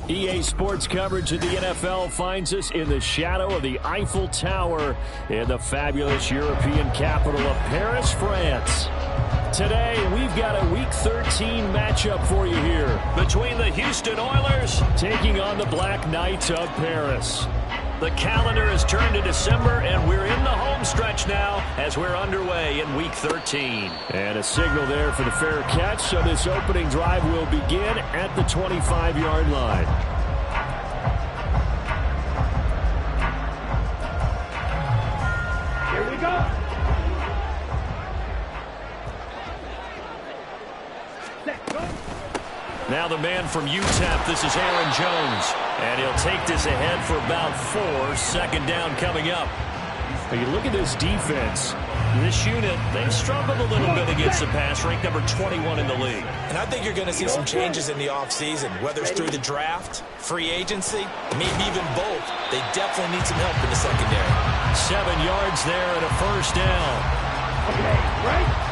EA Sports coverage of the NFL finds us in the shadow of the Eiffel Tower in the fabulous European capital of Paris, France. Today, we've got a Week 13 matchup for you here between the Houston Oilers taking on the Black Knights of Paris. The calendar has turned to December, and we're in the home stretch now as we're underway in Week 13. And a signal there for the fair catch, so this opening drive will begin at the 25-yard line. Here we go. Now the man from UTEP, this is Aaron Jones. And he'll take this ahead for about 4. Second down coming up. When you look at this defense, this unit, they've struggled a little bit against the pass, ranked number 21 in the league. And I think you're going to see some changes in the offseason, whether it's through the draft, free agency, maybe even both. They definitely need some help in the secondary. 7 yards there and a first down. Okay, right?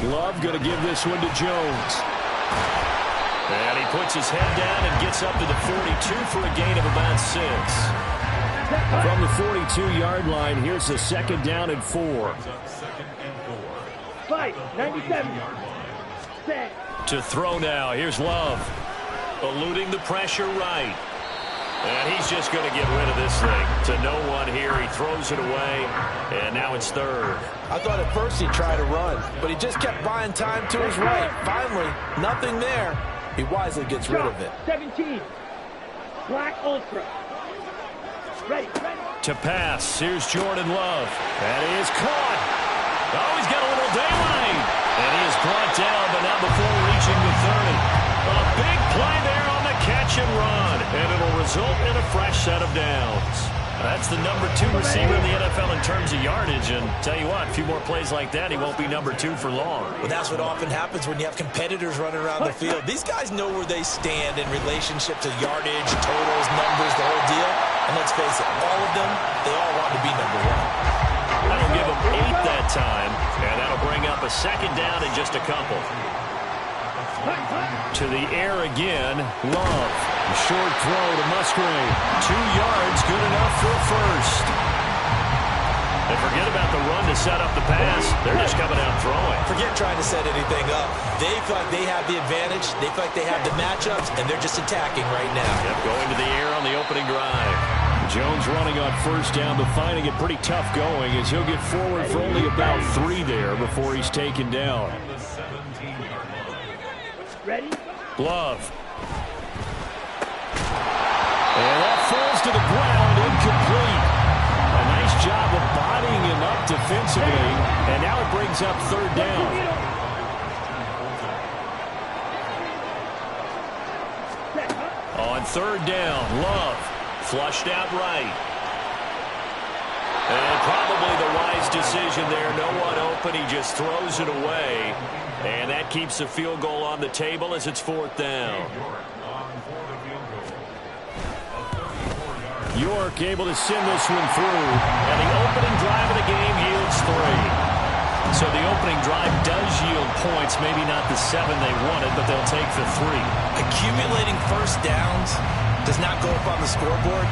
Love going to give this one to Jones. And he puts his head down and gets up to the 42 for a gain of about 6. From the 42-yard line, here's the second down and 4. 97. To throw now, here's Love. Eluding the pressure right. And he's just going to get rid of this thing. To no one here, he throws it away, and now it's third. I thought at first he'd try to run, but he just kept buying time to his right. Finally, nothing there. He wisely gets rid of it. 17. Black Ultra. Ready. To pass, here's Jordan Love. And he is caught. Oh, he's got a little daylight. And he is brought down, but not before reaching the 30. A big play there on the catch and run. And it'll result in a fresh set of downs. That's the number 2 receiver in the NFL in terms of yardage. And tell you what, a few more plays like that, he won't be number 2 for long. Well, that's what often happens when you have competitors running around the field. These guys know where they stand in relationship to yardage, totals, numbers, the whole deal. And let's face it, all of them, they all want to be number 1. That'll give him 8 that time. And that'll bring up a second down in just a couple. To the air again, Love. Short throw to Musgrave. 2 yards, good enough for a first. They forget about the run to set up the pass. They're just coming out throwing. Forget trying to set anything up. They feel like they have the advantage. They feel like they have the matchups, and they're just attacking right now. Yep, going to the air on the opening drive. Jones running on first down, but finding it pretty tough going as he'll get forward for only about 3 there before he's taken down. Ready? Love. And that falls to the ground, incomplete. A nice job of bodying him up defensively, and now it brings up third down. On third down, Love flushed out right. And probably the wise decision there. No one open. He just throws it away. And that keeps the field goal on the table as it's fourth down. York able to send this one through. And the opening drive of the game yields 3. So the opening drive does yield points. Maybe not the 7 they wanted, but they'll take the 3. Accumulating first downs does not go up on the scoreboard,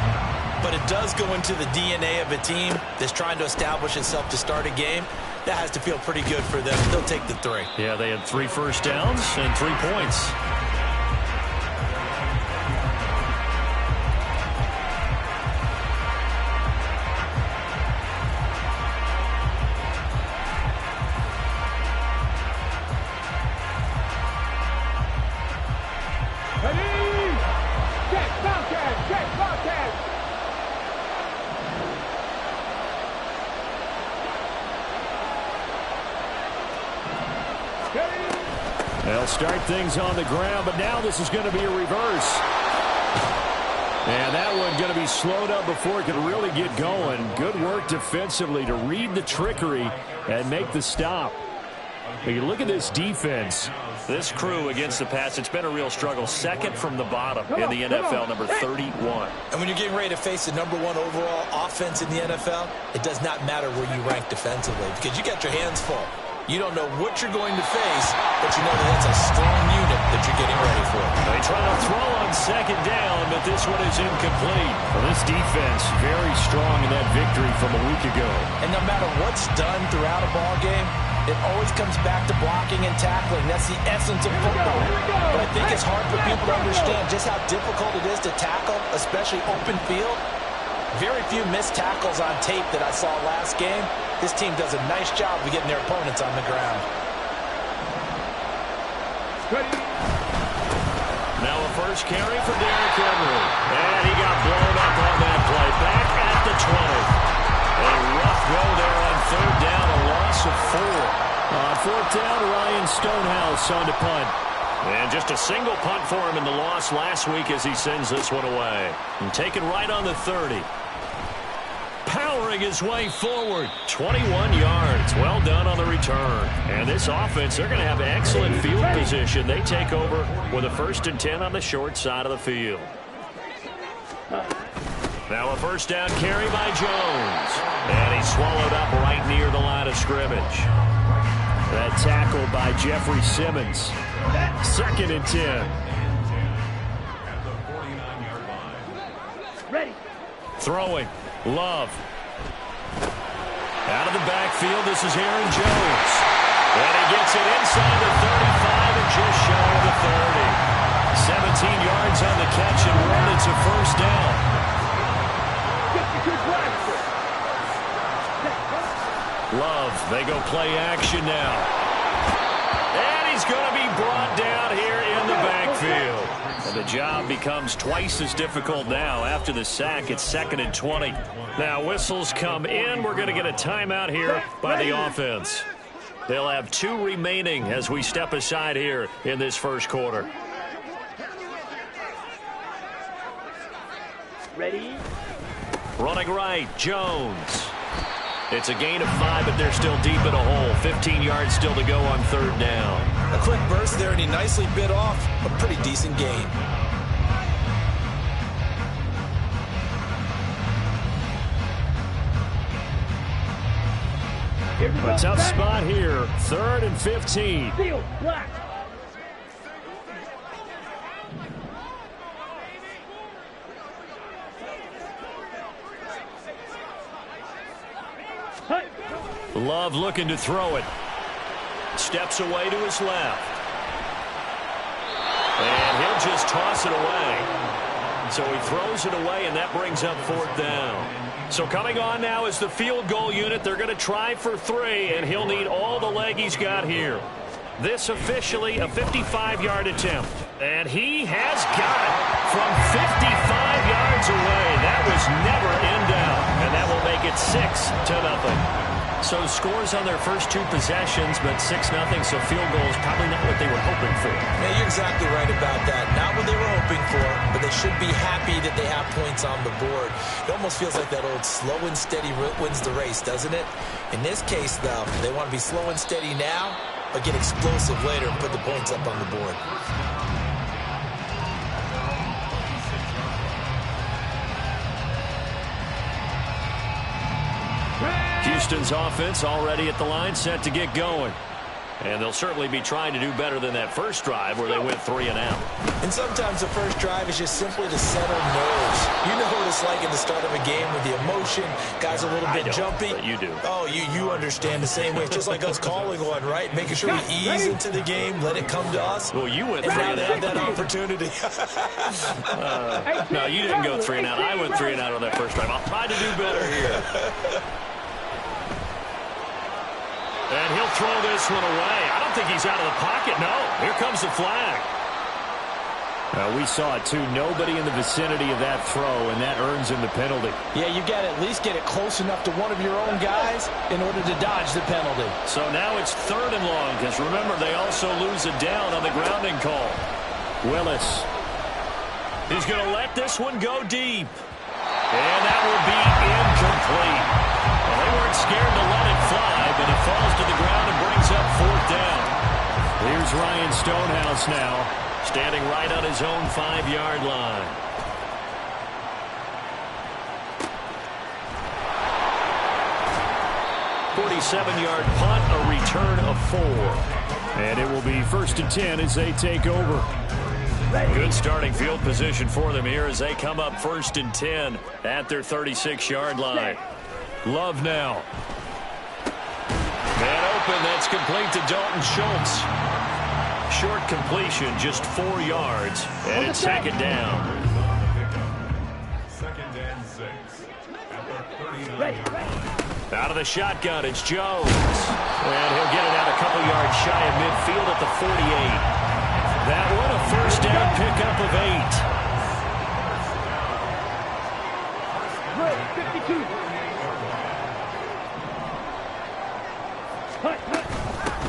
but it does go into the DNA of a team that's trying to establish itself to start a game. That has to feel pretty good for them. They'll take the 3. Yeah, they had 3 first downs and 3 points. They'll start things on the ground, but now this is going to be a reverse. And that one going to be slowed up before it could really get going. Good work defensively to read the trickery and make the stop. But you look at this defense. This crew against the pass, it's been a real struggle. Second from the bottom in the NFL, number 31. And when you're getting ready to face the number 1 overall offense in the NFL, it does not matter where you rank defensively because you got your hands full. You don't know what you're going to face, but you know that that's a strong unit that you're getting ready for. They try to throw on second down, but this one is incomplete. Well, this defense very strong in that victory from a week ago. And no matter what's done throughout a ball game, it always comes back to blocking and tackling. That's the essence of football. But I think it's hard for people to understand just how difficult it is to tackle, especially open field. Very few missed tackles on tape that I saw last game. This team does a nice job of getting their opponents on the ground. Now a first carry for Derrick Henry. And he got blown up on that play. Back at the 20. A rough go there on third down, a loss of 4. On fourth down, Ryan Stonehouse on to punt. And just a single punt for him in the loss last week as he sends this one away. And taken right on the 30. Powering his way forward. 21 yards. Well done on the return. And this offense, they're going to have excellent field position. They take over with a 1st and 10 on the short side of the field. Now a first down carry by Jones. And he's swallowed up right near the line of scrimmage. That tackle by Jeffrey Simmons. 2nd and 10. Ready. Throwing. Love. Out of the backfield, this is Aaron Jones. And he gets it inside the 35 and just shy of the 30. 17 yards on the catch and 1. It's a first down. Love, they go play action now. And he's going to be brought down here in the backfield. And the job becomes twice as difficult now. After the sack, it's 2nd and 20. Now whistles come in. We're going to get a timeout here by the offense. They'll have 2 remaining as we step aside here in this first quarter. Ready. Running right, Jones. It's a gain of 5, but they're still deep in a hole. 15 yards still to go on third down. A quick burst there, and he nicely bit off a pretty decent gain. A tough spot here. 3rd and 15. Field, black. Love looking to throw it. Steps away to his left. And he'll just toss it away. So he throws it away, and that brings up 4th down. So coming on now is the field goal unit. They're going to try for 3, and he'll need all the leg he's got here. This officially a 55-yard attempt. And he has got it from 55 yards away. That was never in doubt. And that will make it 6-0. So scores on their first 2 possessions, but 6-0, so field goal is probably not what they were hoping for. Yeah, you're exactly right about that. Not what they were hoping for, but they should be happy that they have points on the board. It almost feels like that old slow and steady wins the race, doesn't it? In this case, though, they want to be slow and steady now, but get explosive later and put the points up on the board. Houston's offense already at the line, set to get going. And they'll certainly be trying to do better than that first drive where they went 3 and out. And sometimes the first drive is just simply to settle nerves. You know what it's like at the start of a game with the emotion. Guys a little bit jumpy. But you do. Oh, you understand the same way. It's just like us calling one, right? Making sure we ease into the game, let it come to us. Well, you went 3 and now and they out. have that opportunity. No, you didn't go 3 and out. I went 3 and out on that first drive. I'll try to do better here. And he'll throw this one away. I don't think he's out of the pocket. No, here comes the flag. We saw it, too. Nobody in the vicinity of that throw, and that earns him the penalty. Yeah, you got to at least get it close enough to one of your own guys in order to dodge the penalty. So now it's 3rd and long, because remember, they also lose a down on the grounding call. Willis. He's going to let this one go deep. And that will be incomplete. Well, they weren't scared to let it fly, but it falls to the ground and brings up 4th down. Here's Ryan Stonehouse now, standing right on his own 5-yard line. .47-yard punt, a return of 4. And it will be 1st and 10 as they take over. Good starting field position for them here as they come up 1st and 10 at their 36-yard line. Love now. Man open, that's complete to Dalton Schultz. Short completion, just 4 yards, and it's 2nd down. 2nd and 6. Out of the shotgun, it's Jones. And he'll get it out a couple yards shy of midfield at the 48. That one a 1st down pickup of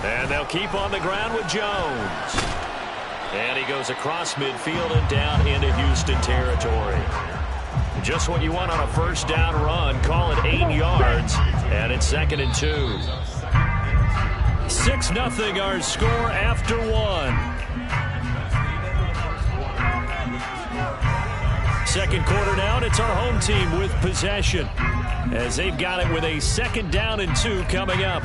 8. And they'll keep on the ground with Jones. And he goes across midfield and down into Houston territory. Just what you want on a 1st down run. Call it 8 yards. And it's 2nd and 2. 6-0 our score after 1. Second quarter now, and it's our home team with possession as they've got it with a 2nd down and 2 coming up.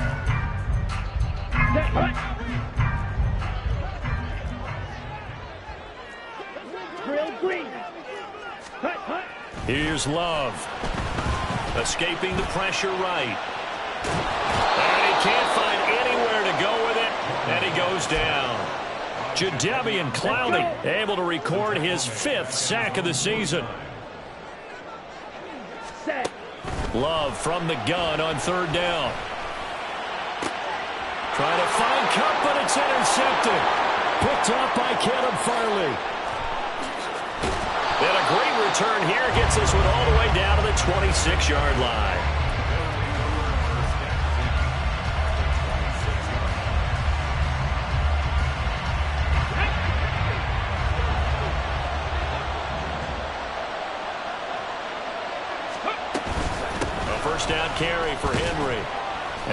Here's Love. Escaping the pressure right. And he can't find anywhere to go with it, and he goes down. Jadeveon Clowney able to record his 5th sack of the season. Love from the gun on 3rd down. Trying to find Cup, but it's intercepted. Picked up by Caleb Farley. And a great return here gets this one all the way down to the 26-yard line. Down carry for Henry.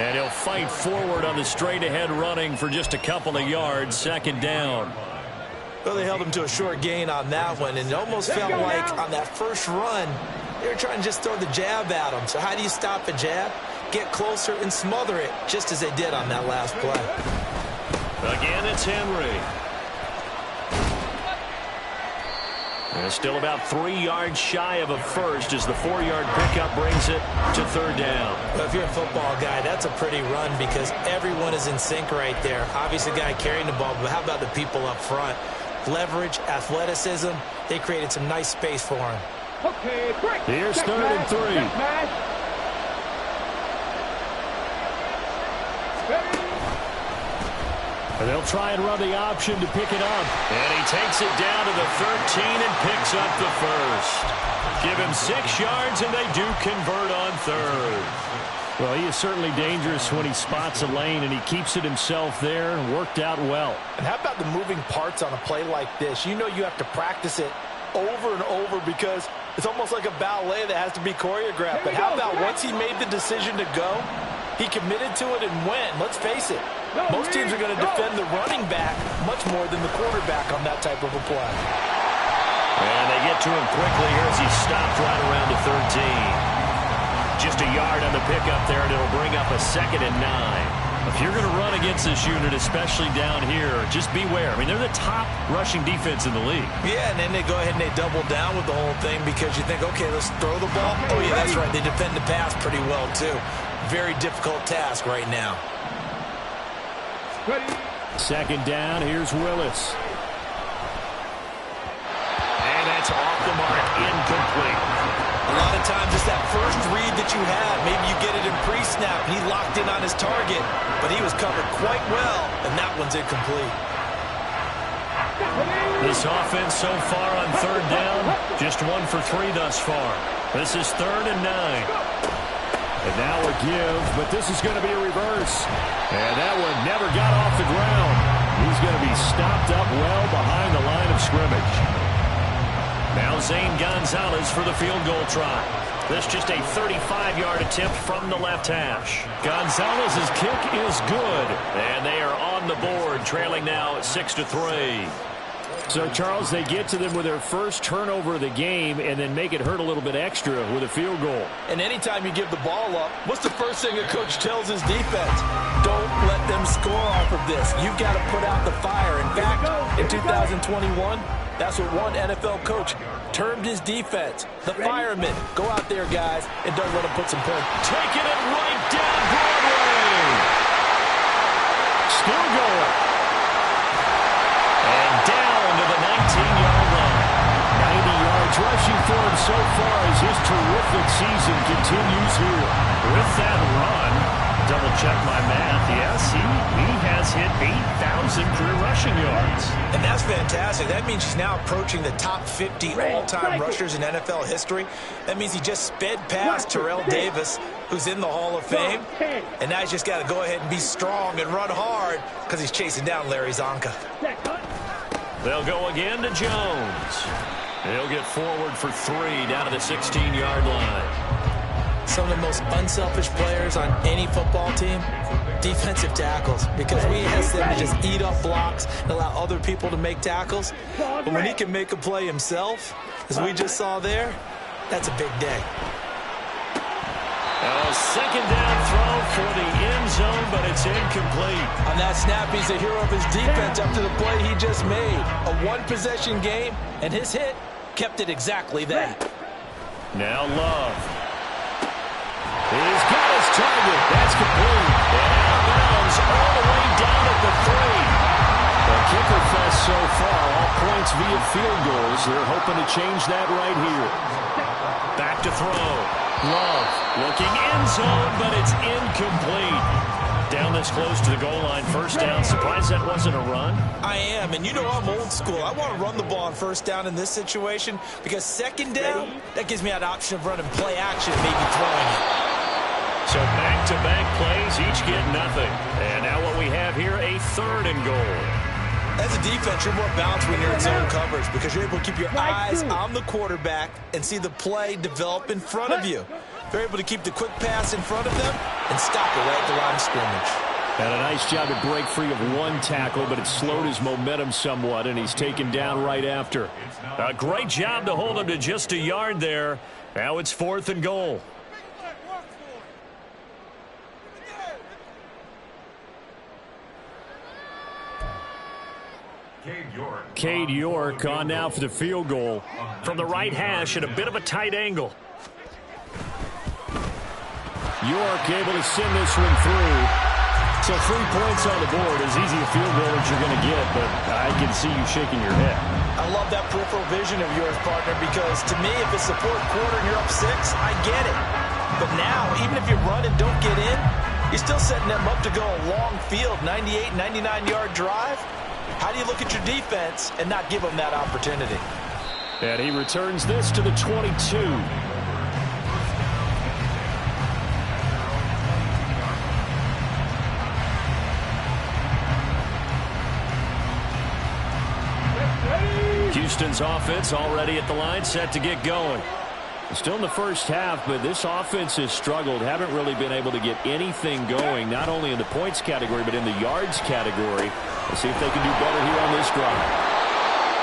And he'll fight forward on the straight-ahead running for just a couple of yards. 2nd down. Well, they held him to a short gain on that one, and it almost felt like on that first run, they were trying to just throw the jab at him. So how do you stop a jab? Get closer and smother it, just as they did on that last play. Again, it's Henry. And still about 3 yards shy of a 1st as the 4-yard pickup brings it to 3rd down. Well, if you're a football guy, that's a pretty run because everyone is in sync right there. Obviously, the guy carrying the ball, but how about the people up front? Leverage, athleticism, they created some nice space for him. Okay, break. Here's 3rd and 3. And they'll try and run the option to pick it up. And he takes it down to the 13 and picks up the 1st. Give him 6 yards, and they do convert on 3rd. Well, he is certainly dangerous when he spots a lane, and he keeps it himself there and worked out well. And how about the moving parts on a play like this? You know you have to practice it over and over because it's almost like a ballet that has to be choreographed. But how about once he made the decision to go, he committed to it and went. Let's face it, most teams are going to defend the running back much more than the quarterback on that type of a play. And they get to him quickly here as he stopped right around the 13. Just a yard on the pickup there, and it'll bring up a 2nd and 9. If you're going to run against this unit, especially down here, just beware. I mean, they're the top rushing defense in the league. Yeah, and then they go ahead and they double down with the whole thing because you think, okay, let's throw the ball. Oh, yeah, that's right. They defend the pass pretty well, too. Very difficult task right now. 2nd down, here's Willis. And that's off the mark, incomplete. A lot of times it's that first read that you have. Maybe you get it in pre-snap, and he locked in on his target, but he was covered quite well, and that one's incomplete. This offense so far on third down, just 1 for 3 thus far. This is 3rd and 9. And now a give, but this is going to be a reverse. And that one never got off the ground. He's going to be stopped up well behind the line of scrimmage. Now Zane Gonzalez for the field goal try. This just a 35-yard attempt from the left hash. Gonzalez's kick is good. And they are on the board, trailing now 6-3. So, Charles, they get to them with their first turnover of the game and then make it hurt a little bit extra with a field goal. And anytime you give the ball up, what's the first thing a coach tells his defense? Don't let them score off of this. You've got to put out the fire. In fact, in 2021, that's what one NFL coach termed his defense. The firemen. Go out there, guys, and don't let them put some points. Taking it right down Broadway. Still going. And down to the 19-yard line. 90 yards rushing for him so far as his terrific season continues here. With that run, double-check my math, yes, he has hit 8,000 career rushing yards. And that's fantastic. That means he's now approaching the top 50 all-time rushers in NFL history. That means he just sped past Terrell Davis, who's in the Hall of Fame. And now he's just got to go ahead and be strong and run hard because he's chasing down Larry Zonka. They'll go again to Jones. He'll get forward for 3 down to the 16-yard line. Some of the most unselfish players on any football team, defensive tackles, because we ask them to just eat up blocks and allow other people to make tackles. But when he can make a play himself, as we just saw there, that's a big day. A second down throw for the end zone, but it's incomplete. On that snap, he's a hero of his defense after the play he just made. A one-possession game, and his hit kept it exactly that. Now Love. He's got his target. That's complete. And out of bounds all the way down at the 3. The kicker fest so far, all points via field goals. They're hoping to change that right here. Back to throw. Love looking end zone, but it's incomplete. Down this close to the goal line, first down. Surprised that wasn't a run? I am, and you know I'm old school. I want to run the ball on first down in this situation because second down, that gives me that option of running play action, maybe throwing it. So back-to-back plays, each get nothing. And now what we have here, a 3rd and goal. As a defense, you're more balanced when you're in zone coverage because you're able to keep your eyes on the quarterback and see the play develop in front of you. They're able to keep the quick pass in front of them and stop it right at the line of scrimmage. And a nice job to break free of one tackle, but it slowed his momentum somewhat, and he's taken down right after. A great job to hold him to just a yard there. Now it's 4th and goal. Cade York on now for the field goal. From the right hash at a bit of a tight angle. York able to send this one through. So 3 points on the board, as easy a field goal as you're going to get, but I can see you shaking your head. I love that peripheral vision of yours, partner, because to me, if it's the 4th quarter and you're up 6, I get it. But now, even if you run and don't get in, you're still setting them up to go a long field, 98, 99-yard drive. How do you look at your defense and not give them that opportunity? And he returns this to the 22. Houston's offense already at the line, set to get going. Still in the first half, but this offense has struggled. Haven't really been able to get anything going, not only in the points category, but in the yards category. Let's see if they can do better here on this drive.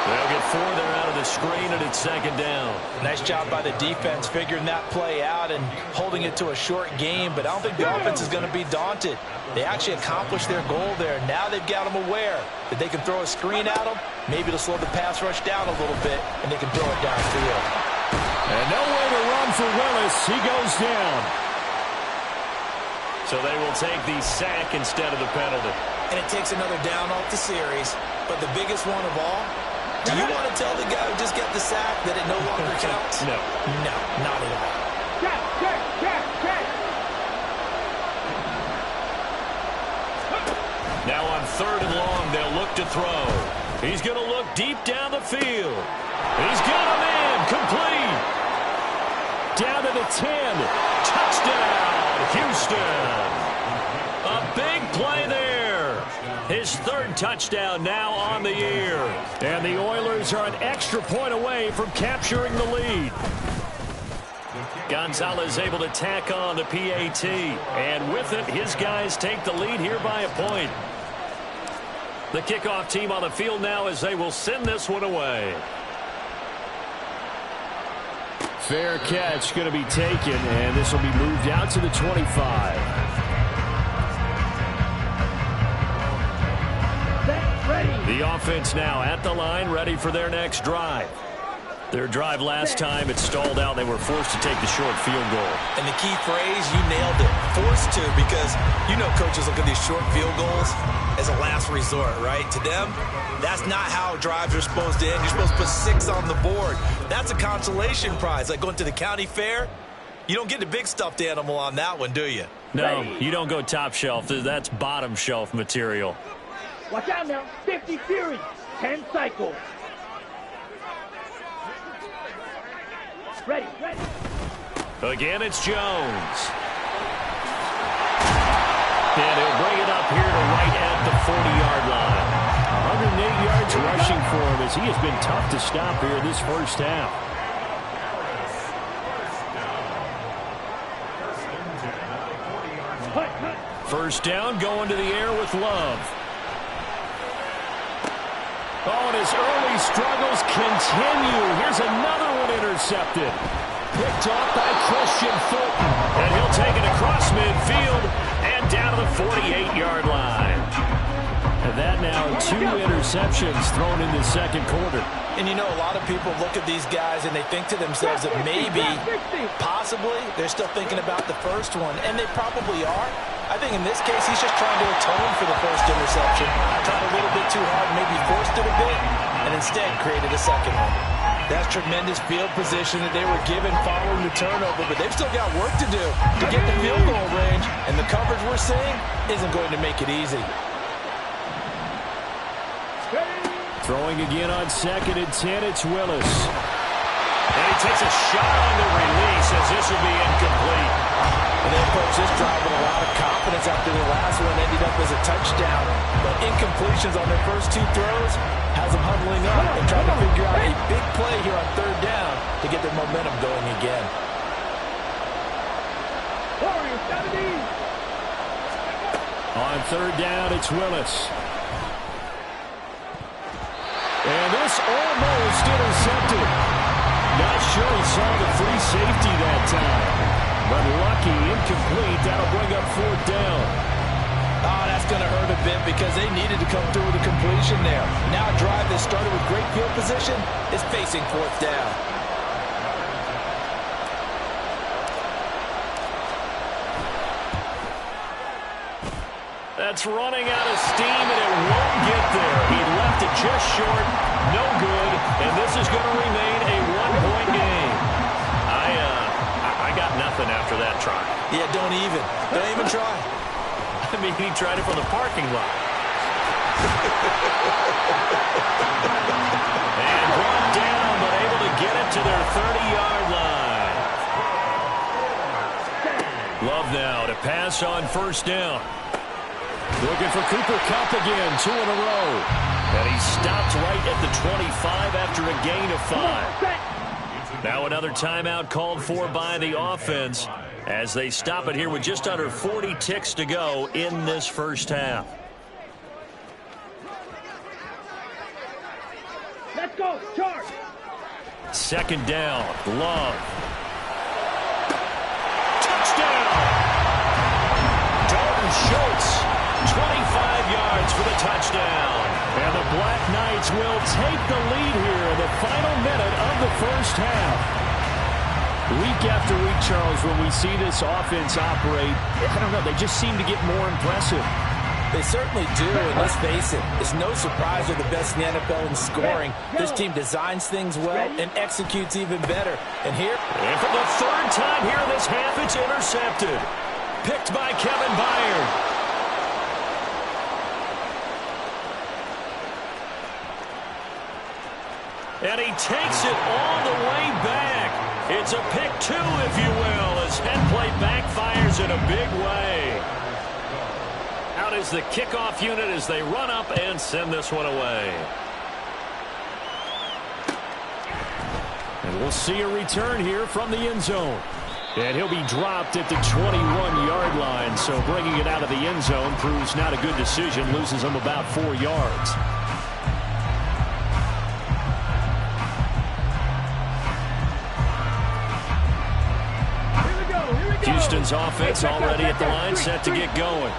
They'll get 4 there out of the screen, and it's 2nd down. Nice job by the defense figuring that play out and holding it to a short game, but I don't think the offense is going to be daunted. They actually accomplished their goal there. Now they've got them aware that they can throw a screen at them. Maybe to slow the pass rush down a little bit, and they can throw it downfield. And no way to run for Willis. He goes down. So they will take the sack instead of the penalty. And it takes another down off the series. But the biggest one of all, do you want to tell the guy who just got the sack that it no longer counts? No. No, not at all. Now on 3rd and long, they'll look to throw. He's going to look deep down the field. He's got him in. Complete. Down to the 10. Touchdown, Houston. A big play there. His third touchdown now on the year. And the Oilers are an extra point away from capturing the lead. Gonzalez able to tack on the PAT. And with it, his guys take the lead here by a point. The kickoff team on the field now as they will send this one away. Fair catch going to be taken, and this will be moved out to the 25. The offense now at the line, ready for their next drive. Their drive last time, it stalled out. They were forced to take the short field goal. And the key phrase, you nailed it, forced to, because you know coaches look at these short field goals as a last resort, right? To them, that's not how drives are supposed to end. You're supposed to put 6 on the board. That's a consolation prize, like going to the county fair. You don't get the big stuffed animal on that one, do you? No, you don't go top shelf. That's bottom shelf material. Watch out now. 50 Fury. 10 cycles. Ready. Again, it's Jones. And he'll bring it up here to right at the 40-yard line. 108 yards rushing for him as he has been tough to stop here this first half. First down, going to the air with Love. Oh, and his early struggles continue. Here's another one intercepted. Picked off by Christian Fulton. And he'll take it across midfield and down to the 48-yard line. And that now 2 interceptions thrown in the second quarter. And you know, a lot of people look at these guys and they think to themselves that maybe, possibly, they're still thinking about the first one. And they probably are. I think in this case, he's just trying to atone for the first interception. Tried a little bit too hard, maybe forced it a bit, and instead created a second one. That's tremendous field position that they were given following the turnover, but they've still got work to do to get the field goal range, and the coverage we're seeing isn't going to make it easy. Throwing again on 2nd and 10, it's Willis. And he takes a shot on the release as this will be incomplete. And they approach this drive with a lot of confidence after the last one ended up as a touchdown. But incompletions on their first 2 throws has them huddling up and trying to figure out a big play here on 3rd down to get their momentum going again. On 3rd down, it's Willis. And this almost intercepted. Not sure he saw the free safety that time. But lucky, incomplete. That'll bring up 4th down. Oh, that's going to hurt a bit because they needed to come through with a completion there. Now a drive that started with great field position is facing 4th down. That's running out of steam, and it won't get there. He left it just short, no good, and this is going to remain a 1-point game. I got nothing after that try. Yeah, don't even try. I mean, he tried it from the parking lot. And brought down, but able to get it to their 30-yard line. Love now to pass on 1st down. Looking for Cooper Kupp again, 2 in a row. And he stopped right at the 25 after a gain of 5. Now another timeout called for by the offense as they stop it here with just under 40 ticks to go in this first half. Let's go, charge. 2nd down, Love. Touchdown! Dalton Schultz, 25 yards for the touchdown. And the Black Knights will take the lead here in the final minute of the first half. Week after week, Charles, when we see this offense operate, I don't know, they just seem to get more impressive. They certainly do, and let's face it, it's no surprise they're the best in the NFL in scoring. This team designs things well and executes even better. And here, and for the 3rd time here in this half, it's intercepted. Picked by Kevin Byard. And he takes it all the way back. It's a pick 2, if you will, as head play backfires in a big way. Out is the kickoff unit as they run up and send this one away. And we'll see a return here from the end zone. And he'll be dropped at the 21-yard line, so bringing it out of the end zone proves not a good decision, loses him about 4 yards. Houston's offense already at the line, set to get going.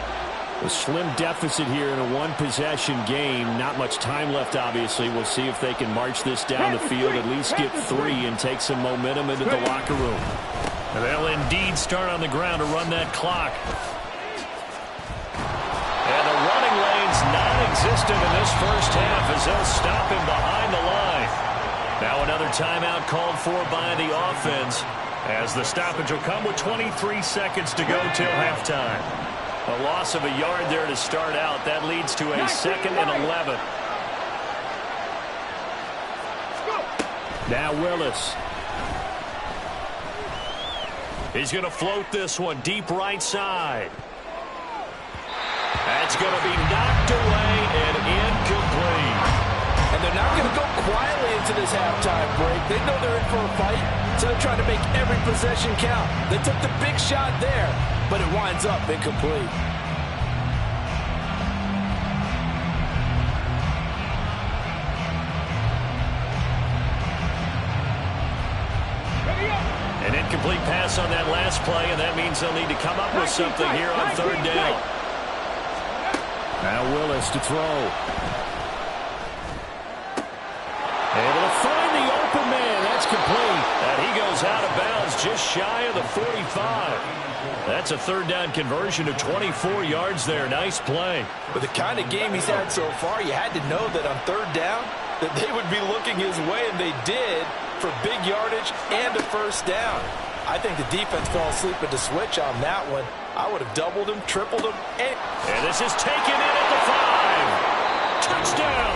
A slim deficit here in a one-possession game. Not much time left, obviously. We'll see if they can march this down the field, at least get 3 and take some momentum into the locker room. And they'll indeed start on the ground to run that clock. And the running lane's non-existent in this first half as they'll stop him behind the line. Now another timeout called for by the offense, as the stoppage will come with 23 seconds to go till halftime. A loss of a yard there to start out. That leads to a 2nd and 11. Now Willis. He's going to float this one deep right side. That's going to be knocked away and incomplete. And they're not going to go quietly into this halftime break. They know they're in for a fight, so they're trying to make every possession count. They took the big shot there, but it winds up incomplete. An incomplete pass on that last play, and that means they'll need to come up with something here on 3rd down. Now Willis to throw. Able to find the open man. That's complete. And he goes out of bounds just shy of the 45. That's a 3rd down conversion of 24 yards there. Nice play. With the kind of game he's had so far, you had to know that on 3rd down that they would be looking his way, and they did, for big yardage and a 1st down. I think the defense fell asleep at the switch on that one. I would have doubled him, tripled him. And this is taken in at the 5. Touchdown.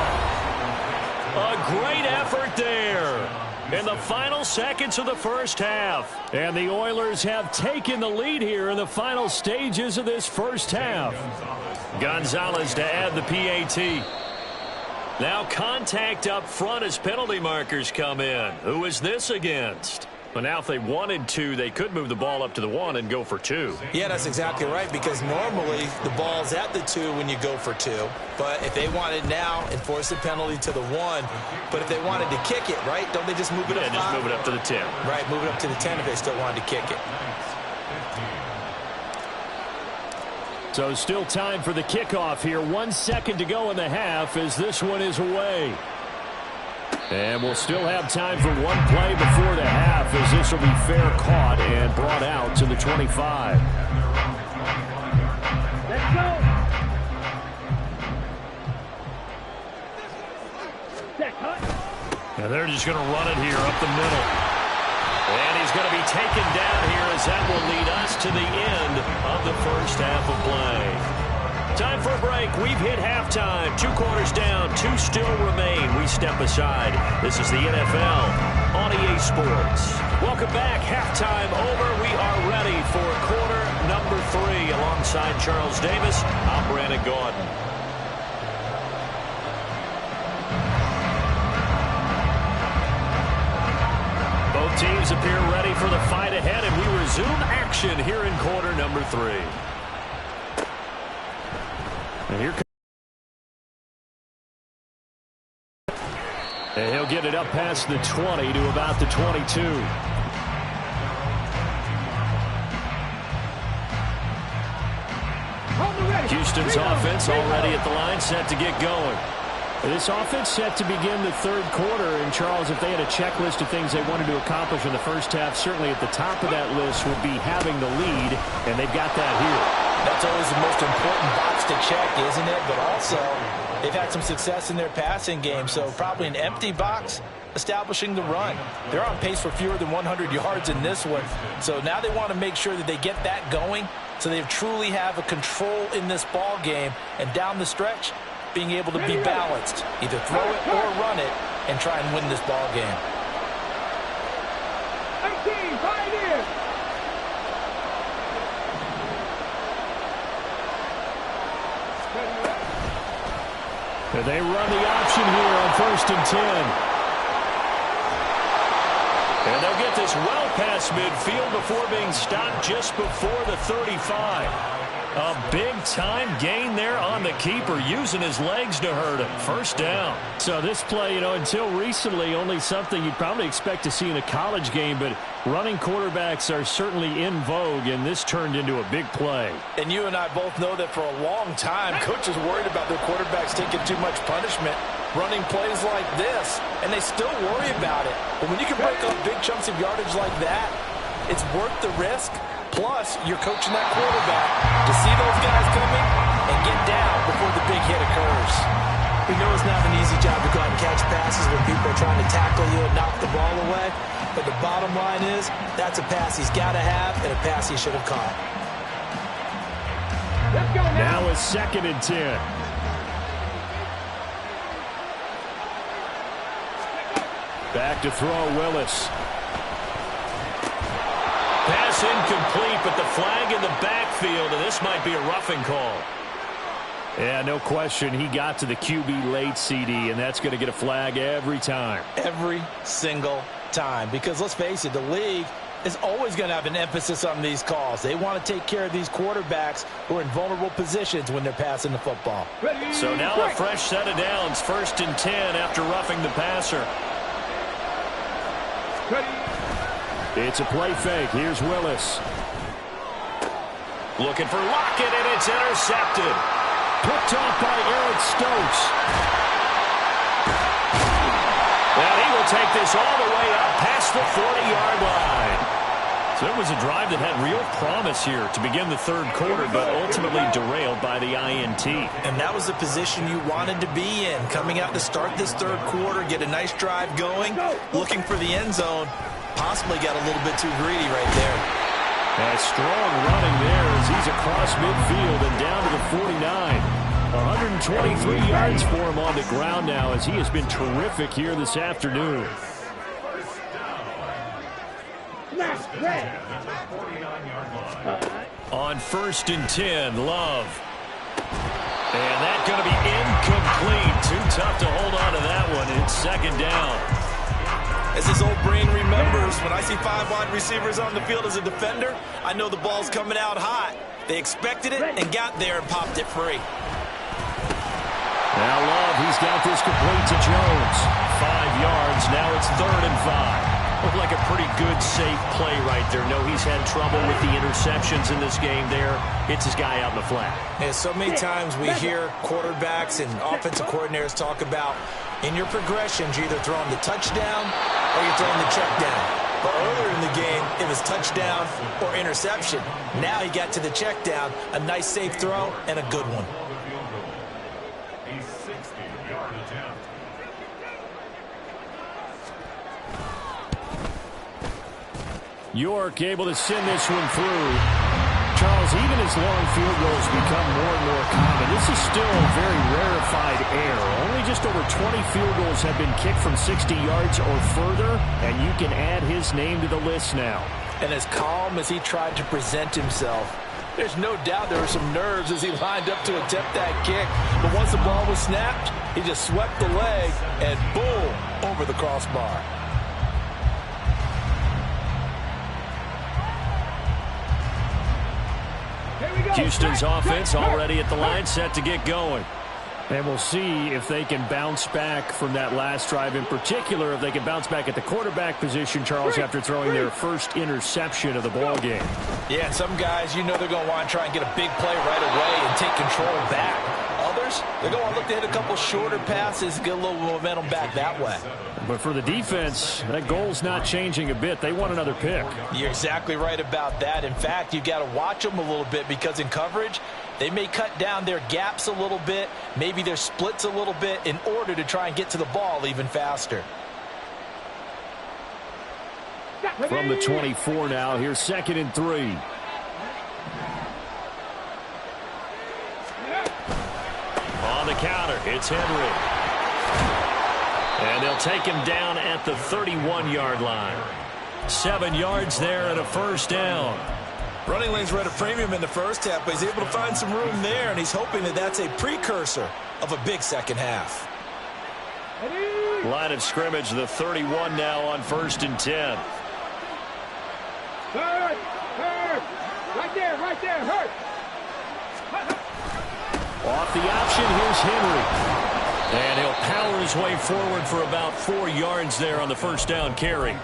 A great effort there in the final seconds of the first half. And the Oilers have taken the lead here in the final stages of this first half. Gonzalez to add the PAT. Now contact up front as penalty markers come in. Who is this against? Well, now if they wanted to, they could move the ball up to the 1 and go for 2. Yeah, that's exactly right, because normally the ball's at the 2 when you go for 2. But if they wanted now, enforce the penalty to the 1. But if they wanted to kick it, right, don't they just move it up 5? Yeah, just move it up to the 10. Right, move it up to the 10 if they still wanted to kick it. So still time for the kickoff here. 1 second to go in the half as this one is away. And we'll still have time for one play before the half, as this will be fair caught and brought out to the 25. Let's go. Set cut. And they're just going to run it here up the middle. And he's going to be taken down here, as that will lead us to the end of the first half of play. Time for a break. We've hit halftime. 2 quarters down. 2 still remain. We step aside. This is the NFL on EA Sports. Welcome back. Halftime over. We are ready for quarter number 3. Alongside Charles Davis, I'm Brandon Gaudin. Both teams appear ready for the fight ahead, and we resume action here in quarter number 3. And here and he'll get it up past the 20 to about the 22. Houston's offense already at the line, set to get going. This offense set to begin the 3rd quarter, and Charles, if they had a checklist of things they wanted to accomplish in the first half, certainly at the top of that list would be having the lead, and they've got that here. That's always the most important box to check, isn't it? But also, they've had some success in their passing game, so probably an empty box establishing the run. They're on pace for fewer than 100 yards in this one, so now they want to make sure that they get that going so they truly have a control in this ball game, and down the stretch, being able to be balanced. Either throw it or run it and try and win this ball game. 18, Pioneers! And they run the option here on 1st and 10. And they'll get this well past midfield before being stopped just before the 35. A big-time gain there on the keeper, using his legs to hurt him. 1st down. So this play, until recently, only something you'd probably expect to see in a college game, but running quarterbacks are certainly in vogue, and this turned into a big play. And you and I both know that for a long time, coaches worried about their quarterbacks taking too much punishment, running plays like this, and they still worry about it. But when you can break up big chunks of yardage like that, it's worth the risk. Plus, you're coaching that quarterback to see those guys coming and get down before the big hit occurs. We know it's not an easy job to go out and catch passes when people are trying to tackle you and knock the ball away. But the bottom line is, that's a pass he's got to have and a pass he should have caught. Let's go now. Now it's 2nd and 10. Back to throw, Willis. Pass incomplete, but the flag in the backfield, and this might be a roughing call. Yeah, no question. He got to the QB late, CD, and that's going to get a flag every time. Every single time. Because let's face it, the league is always going to have an emphasis on these calls. They want to take care of these quarterbacks who are in vulnerable positions when they're passing the football. So now a fresh set of downs, 1st and 10 after roughing the passer. It's a play fake. Here's Willis. Looking for Lockett, and it's intercepted. Picked off by Eric Stokes. And he will take this all the way up past the 40-yard line. So it was a drive that had real promise here to begin the 3rd quarter, but ultimately derailed by the INT. And that was the position you wanted to be in. Coming out to start this 3rd quarter, get a nice drive going, looking for the end zone. Possibly got a little bit too greedy right there. A strong running there as he's across midfield and down to the 49. 123 yards for him on the ground now as he has been terrific here this afternoon. On 1st and 10, Love. And that's going to be incomplete. Too tough to hold on to that one. It's 2nd down. As his old brain remembers, when I see 5 wide receivers on the field as a defender, I know the ball's coming out hot. They expected it and got there and popped it free. Now Love, he's got this complete to Jones. 5 yards, now it's 3rd and 5. Looked like a pretty good, safe play right there. No, he's had trouble with the interceptions in this game there. Hits his guy out in the flat. And so many times we hear quarterbacks and offensive coordinators talk about in your progressions, you're either throwing the touchdown or you're throwing the check down. But earlier in the game, it was touchdown or interception. Now he got to the check down, a nice safe throw, and a good one. York able to send this one through. Charles, even as long field goals become more and more common, this is still a very rarefied air. Only just over 20 field goals have been kicked from 60 yards or further, and you can add his name to the list now. And as calm as he tried to present himself, there's no doubt there were some nerves as he lined up to attempt that kick. But once the ball was snapped, he just swept the leg and boom, over the crossbar. Houston's offense already at the line, set to get going. And we'll see if they can bounce back from that last drive. In particular, if they can bounce back at the quarterback position, Charles, after throwing their first interception of the ball game. Yeah, and some guys, you know they're going to want to try and get a big play right away and take control back. Others, they're going to want to look to hit a couple shorter passes, get a little momentum back that way. But for the defense, that goal's not changing a bit. They want another pick. You're exactly right about that. In fact, you've got to watch them a little bit because in coverage, they may cut down their gaps a little bit, maybe their splits a little bit in order to try and get to the ball even faster. From the 24 now, here's 2nd and 3. On the counter, it's Henry. And they'll take him down at the 31-yard line. 7 yards there and a first down. Running lanes were at a premium in the first half, but he's able to find some room there, and he's hoping that that's a precursor of a big second half. Line of scrimmage, the 31 now on 1st and 10. Hurt! Right there, hurt! Off the option, here's Henry. And he'll power his way forward for about 4 yards there on the first down carry.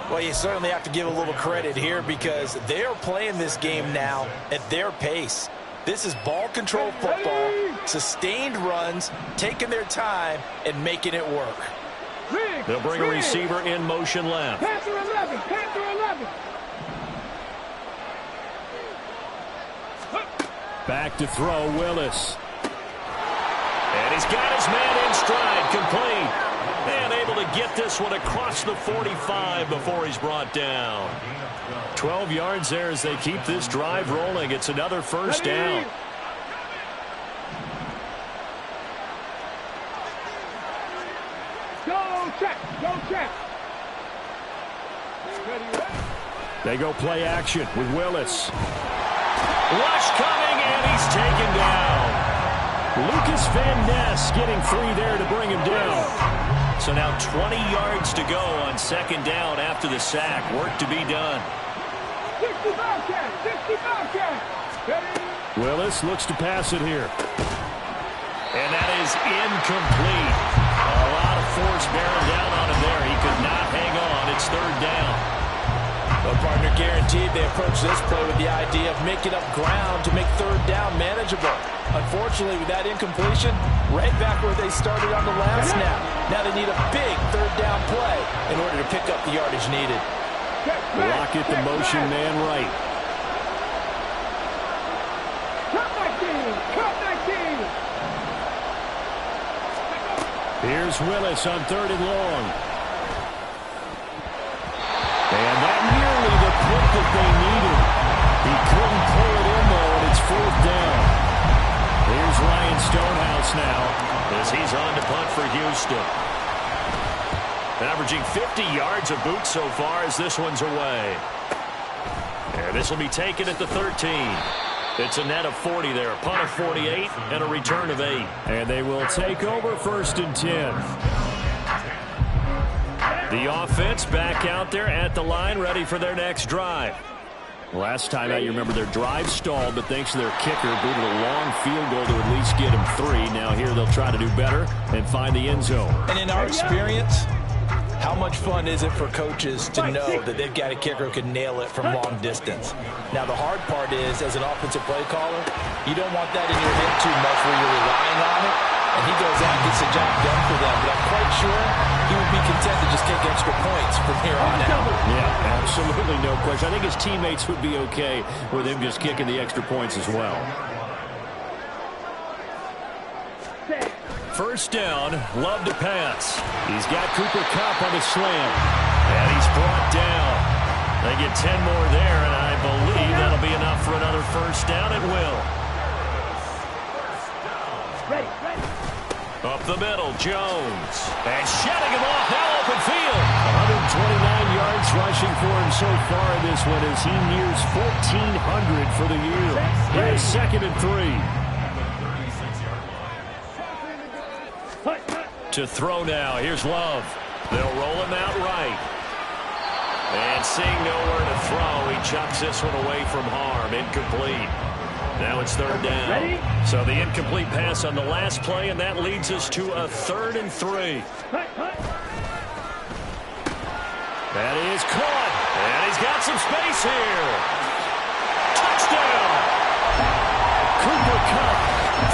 Well, you certainly have to give a little credit here because they're playing this game now at their pace. This is ball control football, sustained runs, taking their time, and making it work. They'll bring a receiver in motion left. Panther 11, Panther 11. Back to throw, Willis. And he's got his man in stride, complete. And able to get this one across the 45 before he's brought down. 12 yards there as they keep this drive rolling. It's another first down. Go check. They go play action with Willis. Rush coming, and he's taken down. Lucas Van Ness getting free there to bring him down. So now 20 yards to go on 2nd down after the sack. Work to be done. 65 catch. Willis looks to pass it here. And that is incomplete. A lot of force bearing down on him there. He could not hang on. It's 3rd down. Well, partner, guaranteed they approach this play with the idea of making up ground to make 3rd down manageable. Unfortunately, with that incompletion, right back where they started on the last snap. Now they need a big 3rd down play in order to pick up the yardage needed. Lockett, the motion man right. Cut 19. Here's Willis on 3rd and long. And that nearly the pick that they needed. He couldn't pull it in, though, and it's 4th down. Here's Ryan Stonehouse now as he's on to punt for Houston. Averaging 50 yards a boot so far as this one's away. And this will be taken at the 13. It's a net of 40 there. A punt of 48 and a return of 8. And they will take over 1st and 10. The offense back out there at the line, ready for their next drive. Last time out, you remember their drive stalled, but thanks to their kicker, booted a long field goal to at least get him 3. Now here they'll try to do better and find the end zone. And in our experience, how much fun is it for coaches to know that they've got a kicker who can nail it from long distance? Now, the hard part is, as an offensive play caller, you don't want that in your head too much where you're relying on it. And he goes out and gets the job done for them. But I'm quite sure he would be content to just take extra points from here on out. Yeah, absolutely no question. I think his teammates would be okay with him just kicking the extra points as well. 1st down, Love to pass. He's got Cooper Kupp on the slam. And he's brought down. They get 10 more there, and I believe that'll be enough for another 1st down. It will. Ready. Up the middle, Jones. And shedding him off, now open field. 129 yards rushing for him so far in this one as he nears 1,400 for the year. Here's 2nd and 3. To throw now, here's Love. They'll roll him out right. And seeing nowhere to throw, he chucks this one away from harm. Incomplete. Now it's 3rd down. Ready? So the incomplete pass on the last play, and that leads us to a 3rd and 3. That is caught. And he's got some space here. Touchdown. Cooper Kupp,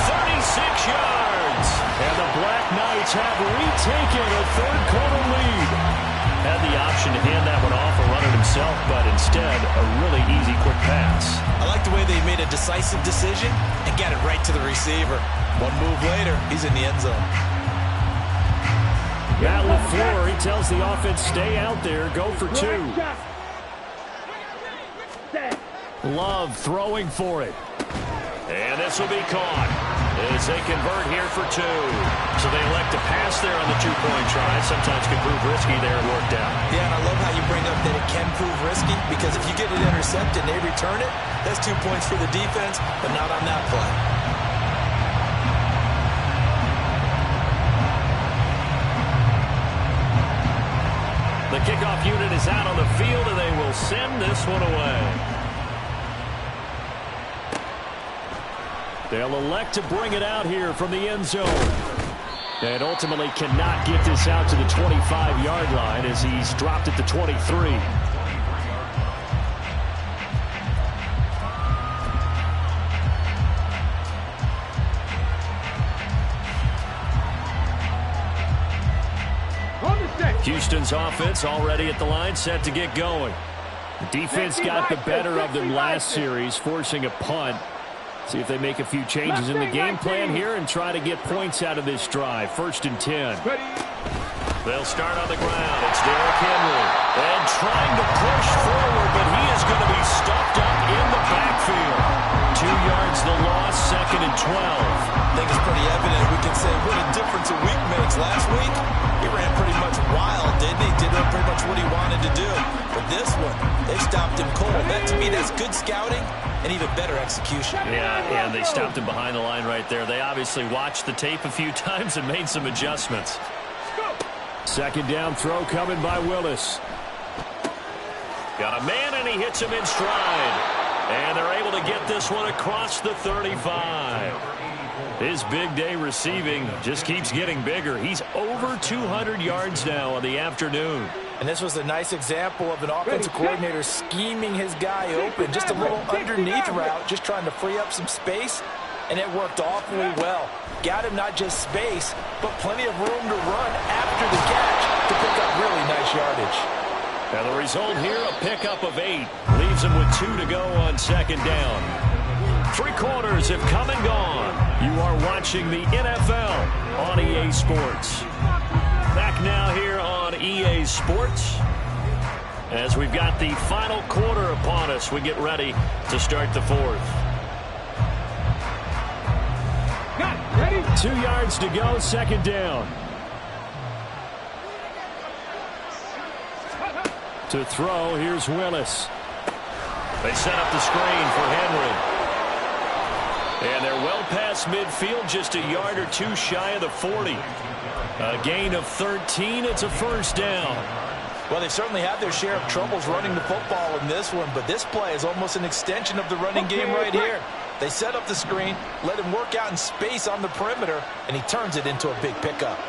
36 yards. and the Black Knights have retaken a 3rd-quarter lead. Had the option to hand that one off or run it himself, but instead, a really easy, quick pass. I like the way they made a decisive decision and got it right to the receiver. One move later, he's in the end zone. Matt LaFleur, he tells the offense, stay out there, go for 2. Love throwing for it. And this will be caught as they convert here for 2. So they elect to pass there on the 2-point try. Sometimes can prove risky there and worked out. Yeah, and I love how you bring up that it can prove risky, because if you get it intercepted and they return it, that's 2 points for the defense, but not on that play. The kickoff unit is out on the field, and they will send this one away. They'll elect to bring it out here from the end zone. And ultimately cannot get this out to the 25-yard line as he's dropped at the 23. Houston's offense already at the line, set to get going. The defense got the better of them last series, forcing a punt. See if they make a few changes in the game plan here and try to get points out of this drive. 1st and 10. They'll start on the ground. It's Derrick Henry. And trying to push forward, but he is going to be stuffed up in the backfield. 2 yards the loss, 2nd and 12. I think it's pretty evident. We can say what a difference a week makes. Last week, he ran pretty much wild, didn't he? Did pretty much what he wanted to do. But this one, they stopped him cold. That, to me, that's good scouting and even better execution. Yeah, and they stopped him behind the line right there. They obviously watched the tape a few times and made some adjustments. 2nd down throw coming by Willis. Got a man, and he hits him in stride. And they're able to get this one across the 35. His big day receiving just keeps getting bigger. He's over 200 yards now on the afternoon. And this was a nice example of an offensive coordinator scheming his guy open. Just a little underneath route, just trying to free up some space, and it worked awfully well. Got him not just space, but plenty of room to run after the catch to pick up really nice yardage. And the result here, a pickup of 8. Leaves him with 2 to go on 2nd down. 3 quarters have come and gone. You are watching the NFL on EA Sports. Back now here on EA Sports as we've got the final quarter upon us. We get ready to start the 4th. 2 yards to go, 2nd down. To throw, here's Willis. They set up the screen for Henry. And they're well past midfield, just a yard or 2 shy of the 40. A gain of 13. It's a 1st down. Well, they certainly had their share of troubles running the football in this one, but this play is almost an extension of the running game right here. They set up the screen, let him work out in space on the perimeter, and he turns it into a big pickup.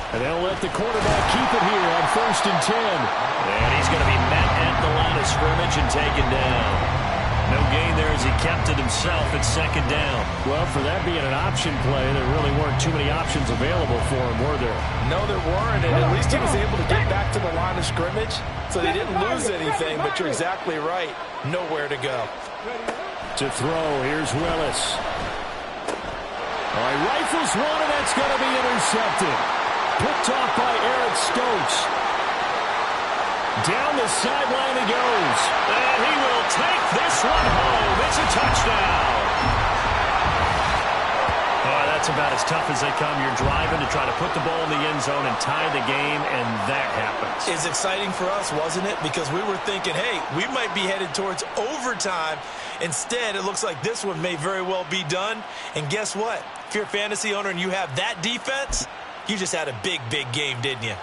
And they'll let the quarterback keep it here on 1st and 10. And he's going to be met at the line of scrimmage and taken down. No gain there as he kept it himself at 2nd down. Well, for that being an option play, there really weren't too many options available for him, were there? No, there weren't, and at least he was able to get back to the line of scrimmage, so they didn't lose anything, but you're exactly right. Nowhere to go. To throw, here's Willis. All right, rifles one, and that's going to be intercepted. Picked off by Eric Stokes. Down the sideline he goes. And he will take this one home. It's a touchdown. Oh, that's about as tough as they come. You're driving to try to put the ball in the end zone and tie the game, and that happens. It's exciting for us, wasn't it? Because we were thinking, hey, we might be headed towards overtime. Instead, it looks like this one may very well be done. And guess what? If you're a fantasy owner and you have that defense, you just had a big, big game, didn't you?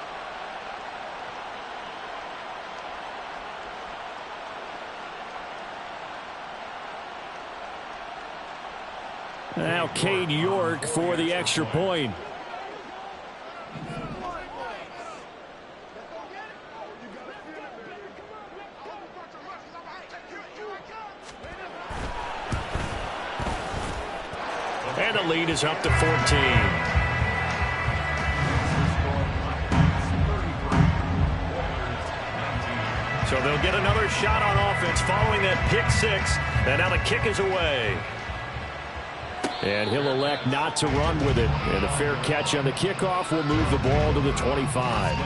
Now Cade York for the extra point. And the lead is up to 14. So they'll get another shot on offense following that pick 6. And now the kick is away. And he'll elect not to run with it. And a fair catch on the kickoff will move the ball to the 25.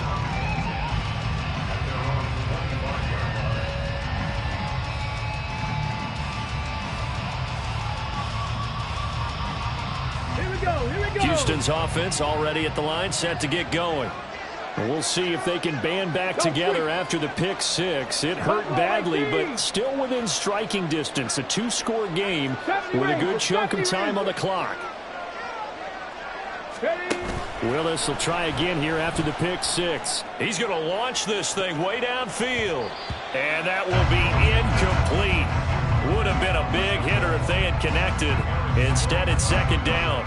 Houston's offense already at the line, set to get going. We'll see if they can band back together after the pick six. It hurt badly, but still within striking distance. A two-score game with a good chunk of time on the clock. Willis will try again here after the pick six. He's going to launch this thing way downfield. And that will be incomplete. Would have been a big hitter if they had connected. Instead, it's second down.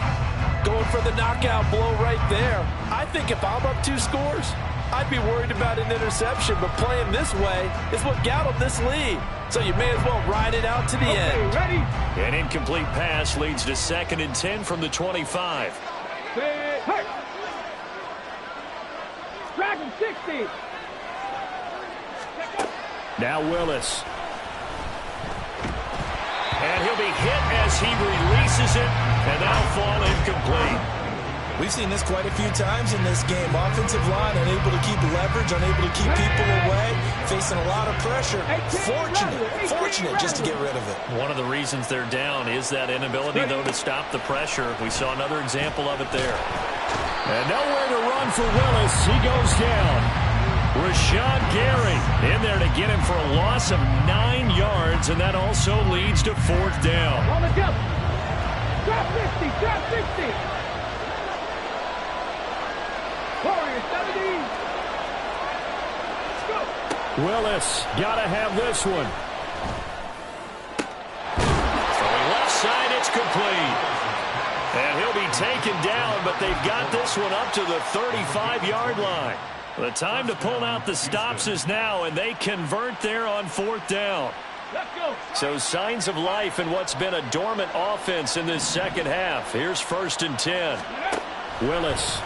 Going for the knockout blow right there. I think if I'm up 2 scores, I'd be worried about an interception, but playing this way is what got them this lead. So you may as well ride it out to the end. Ready? An incomplete pass leads to 2nd and 10 from the 25. Hey. Dragon 60. Now Willis. And he'll be hit as he releases it, and that'll fall incomplete. We've seen this quite a few times in this game. Offensive line unable to keep leverage, unable to keep people away, facing a lot of pressure. Fortunate just to get rid of it. One of the reasons they're down is that inability, though, to stop the pressure. We saw another example of it there. And nowhere to run for Willis. He goes down. Rashawn Gary in there to get him for a loss of 9 yards, and that also leads to 4th down. On the jump. Drop 50. Drop 60. Warriors 70. Go. Willis got to have this one. Throwing left side, it's complete. And he'll be taken down, but they've got this one up to the 35-yard line. The time to pull out the stops is now, and they convert there on 4th down. Let's go. So signs of life in what's been a dormant offense in this second half. Here's 1st and 10. Willis.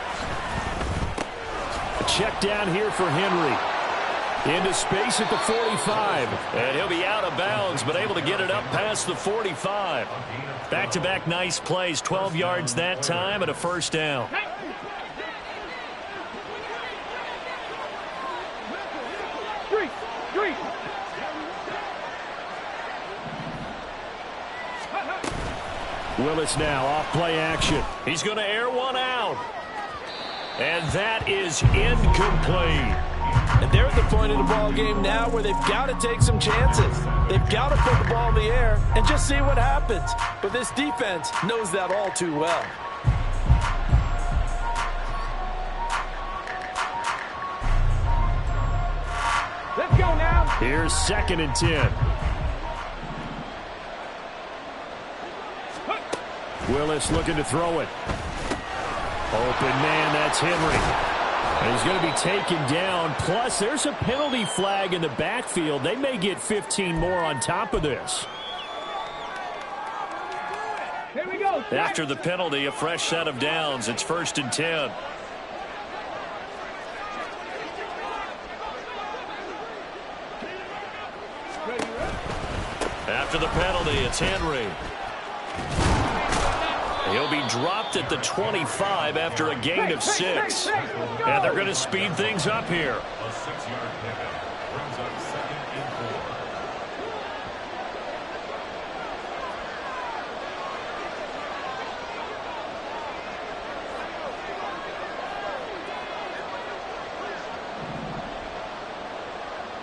A check down here for Henry. Into space at the 45. And he'll be out of bounds, but able to get it up past the 45. Back-to-back nice plays, 12 yards that time and a 1st down. Willis now off play action. He's going to air one out. And that is incomplete. And they're at the point of the ball game now where they've got to take some chances. They've got to put the ball in the air and just see what happens. But this defense knows that all too well. Let's go now. Here's 2nd and 10. Willis looking to throw it. Open man, that's Henry. And he's going to be taken down. Plus, there's a penalty flag in the backfield. They may get 15 more on top of this. Here we go. After the penalty, a fresh set of downs. It's 1st and 10. After the penalty, it's Henry. He'll be dropped at the 25 after a gain of 6. And they're going to speed things up here. A 6-yard pickup brings up 2nd and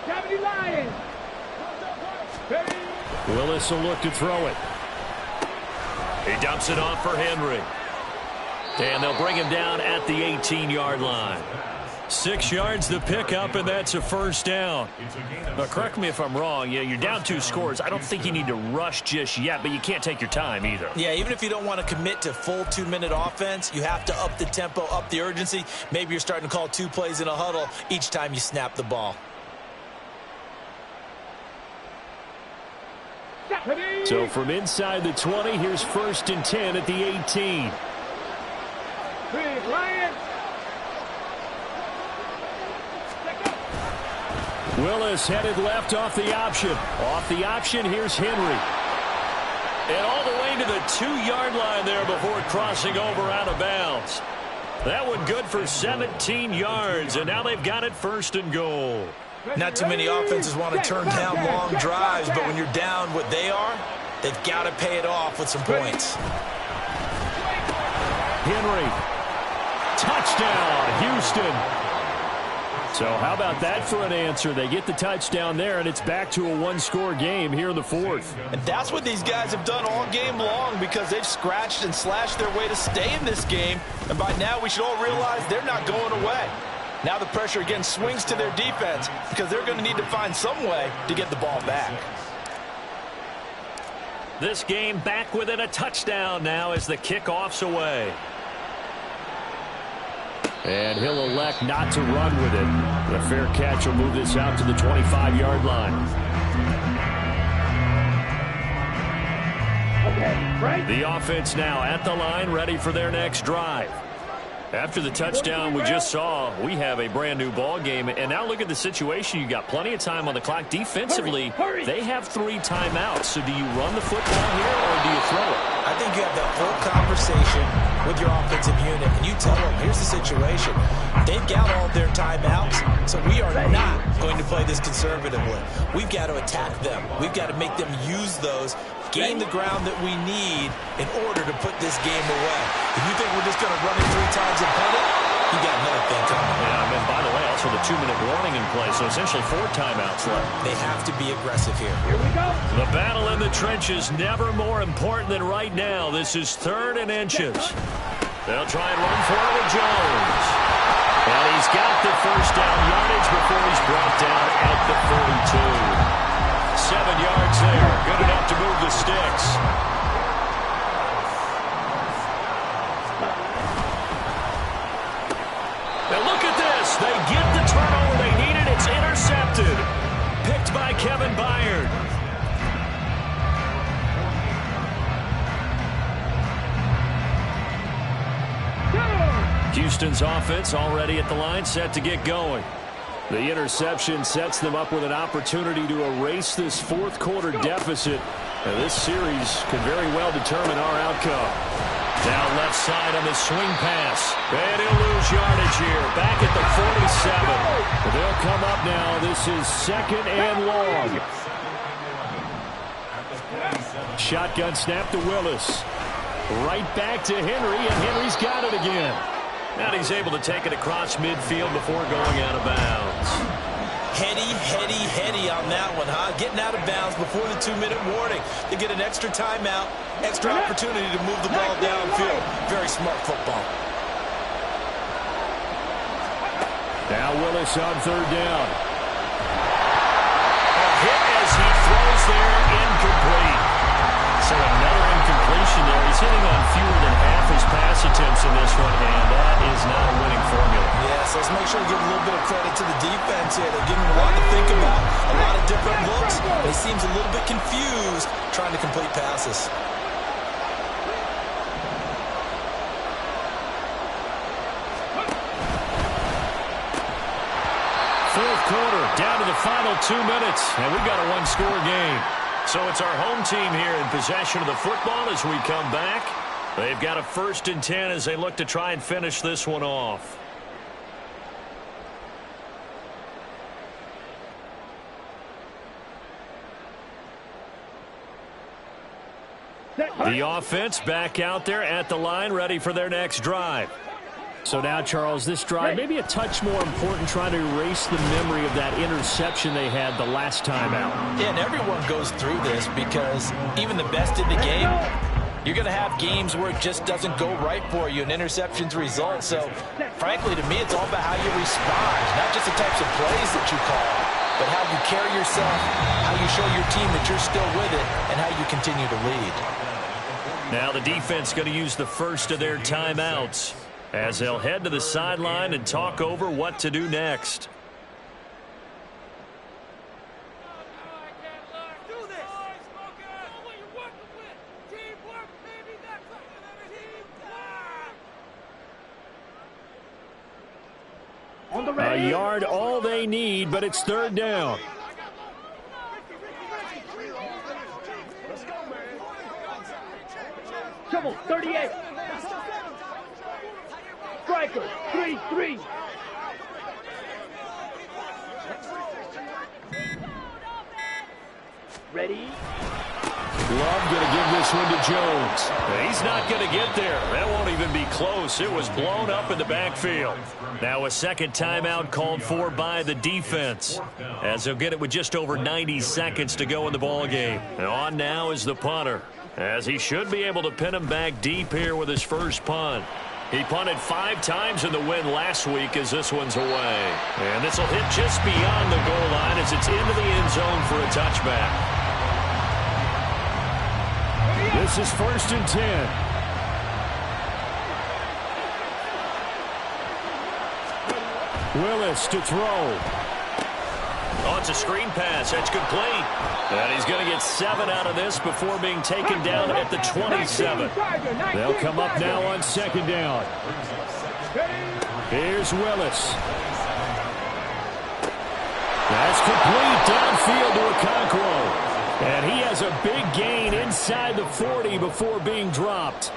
4. Cavity Lions. Willis will look to throw it. He dumps it off for Henry. And they'll bring him down at the 18-yard line. 6 yards the pickup, and that's a 1st down. Now, correct me if I'm wrong. You're down 2 scores. I don't think you need to rush just yet, but you can't take your time either. Yeah, even if you don't want to commit to full 2-minute offense, you have to up the tempo, up the urgency. Maybe you're starting to call 2 plays in a huddle each time you snap the ball. So from inside the 20, here's 1st and 10 at the 18. Big Lions. Willis headed left off the option. Off the option, here's Henry. And all the way to the 2-yard line there before crossing over out of bounds. That one good for 17 yards, and now they've got it 1st and goal. Not too many offenses want to turn down long drives, but when you're down what they are, they've got to pay it off with some points. Henry. Touchdown, Houston. So how about that for an answer? They get the touchdown there, and it's back to a one-score game here in the fourth. And that's what these guys have done all game long, because they've scratched and slashed their way to stay in this game. And by now, we should all realize they're not going away. Now the pressure again swings to their defense, because they're going to need to find some way to get the ball back. This game back within a touchdown now as the kickoff's away. And he'll elect not to run with it. The fair catch will move this out to the 25-yard line. Okay, right. The offense now at the line, ready for their next drive. After the touchdown we just saw, we have a brand new ball game. And now look at the situation. You got plenty of time on the clock. Defensively, they have 3 timeouts. So do you run the football here or do you throw it? I think you have that full conversation with your offensive unit, and you tell them, here's the situation. They've got all their timeouts, so we are not going to play this conservatively. We've got to attack them. We've got to make them use those, gain the ground that we need in order to put this game away. If you think we're just going to run it 3 times and punt it, you got another thing coming. Yeah, and by the way, also the 2-minute warning in play, so essentially 4 timeouts left. They have to be aggressive here. Here we go. The battle in the trenches never more important than right now. This is 3rd and inches. They'll try and run for it with Jones. And he's got the first down yardage before he's brought down at the 42. 7 yards there. Good enough to move the sticks. Now look at this. They get the turnover they needed. It's intercepted. Picked by Kevin Byard. Houston's offense already at the line, set to get going. The interception sets them up with an opportunity to erase this fourth-quarter deficit. And this series could very well determine our outcome. Down left side on the swing pass. And he'll lose yardage here. Back at the 47. They'll come up now. This is 2nd and long. Shotgun snap to Willis. Right back to Henry, and Henry's got it again. And he's able to take it across midfield before going out of bounds. Heady on that one, huh? Getting out of bounds before the 2-minute warning. They get an extra timeout, extra opportunity to move the ball downfield. Very smart football. Now Willis on 3rd down. A hit as he throws there, incomplete. So another incompletion there. He's hitting on fewer than half his pass attempts in this one, and that is not a winning formula. Yes, let's make sure we give a little bit of credit to the defense here. They're giving him a lot to think about, a lot of different looks, but he seems a little bit confused trying to complete passes. Fourth quarter, down to the final 2 minutes, and we've got a one-score game. So it's our home team here in possession of the football as we come back. They've got a 1st and 10 as they look to try and finish this one off. The offense back out there at the line, ready for their next drive. So now, Charles, this drive maybe a touch more important, trying to erase the memory of that interception they had the last time out. Yeah, and everyone goes through this because even the best in the game, you're going to have games where it just doesn't go right for you, and interceptions result. So, frankly, to me, it's all about how you respond, not just the types of plays that you call, but how you carry yourself, how you show your team that you're still with it, and how you continue to lead. Now the defense going to use the first of their timeouts as they'll head to the sideline and talk over what to do next. A yard all they need, but it's 3rd down. Trouble, 38. Striker, 3-3. Ready? Love going to give this one to Jones. He's not going to get there. That won't even be close. It was blown up in the backfield. Now a second timeout called for by the defense, as they'll get it with just over 90 seconds to go in the ballgame. On now is the punter, as he should be able to pin him back deep here with his first punt. He punted 5 times in the win last week, as this one's away. And this will hit just beyond the goal line as it's into the end zone for a touchback. This is 1st and 10. Willis to throw. Oh, it's a screen pass. That's complete. And he's going to get 7 out of this before being taken down at the 27. They'll come up now on 2nd down. Here's Willis. That's complete downfield to Okonkwo. And he has a big gain inside the 40 before being dropped.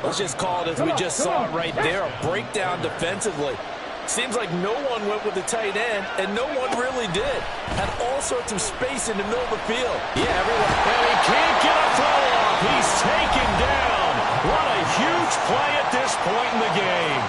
Let's just call it as we just saw it right there, a breakdown defensively. Seems like no one went with the tight end, and no one really did. Had all sorts of space in the middle of the field. Yeah, everyone. And he can't get a throw off. He's taken down. What a huge play at this point in the game.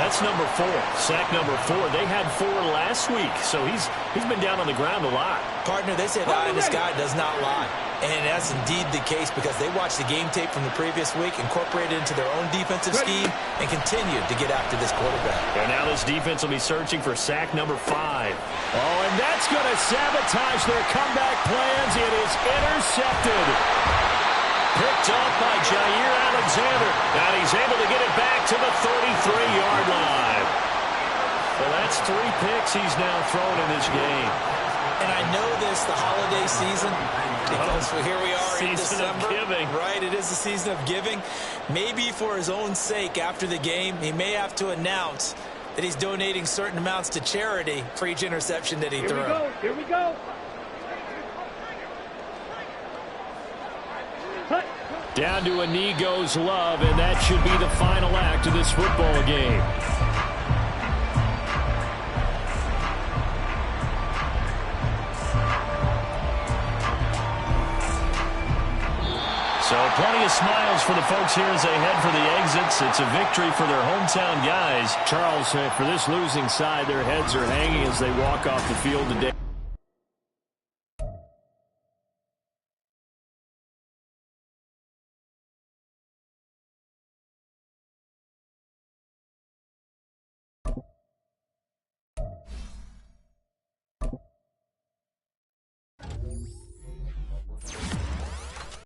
That's number 4. Sack number 4. They had 4 last week, so he's been down on the ground a lot. Partner, they said eye in the sky does not lie. And that's indeed the case because they watched the game tape from the previous week, incorporated it into their own defensive scheme, and continued to get after this quarterback. And now this defense will be searching for sack number 5. Oh, and that's going to sabotage their comeback plans. It is intercepted. Picked up by Jair Alexander. And he's able to get it back to the 33-yard line. Well, that's 3 picks he's now thrown in this game. And I know this, the holiday season, because here we are in December. Season of giving. Right, it is the season of giving. Maybe for his own sake after the game, he may have to announce that he's donating certain amounts to charity for each interception that he threw. Here we go. Down to a knee goes Love, and that should be the final act of this football game. So plenty of smiles for the folks here as they head for the exits. It's a victory for their hometown guys. Charles, for this losing side, their heads are hanging as they walk off the field today.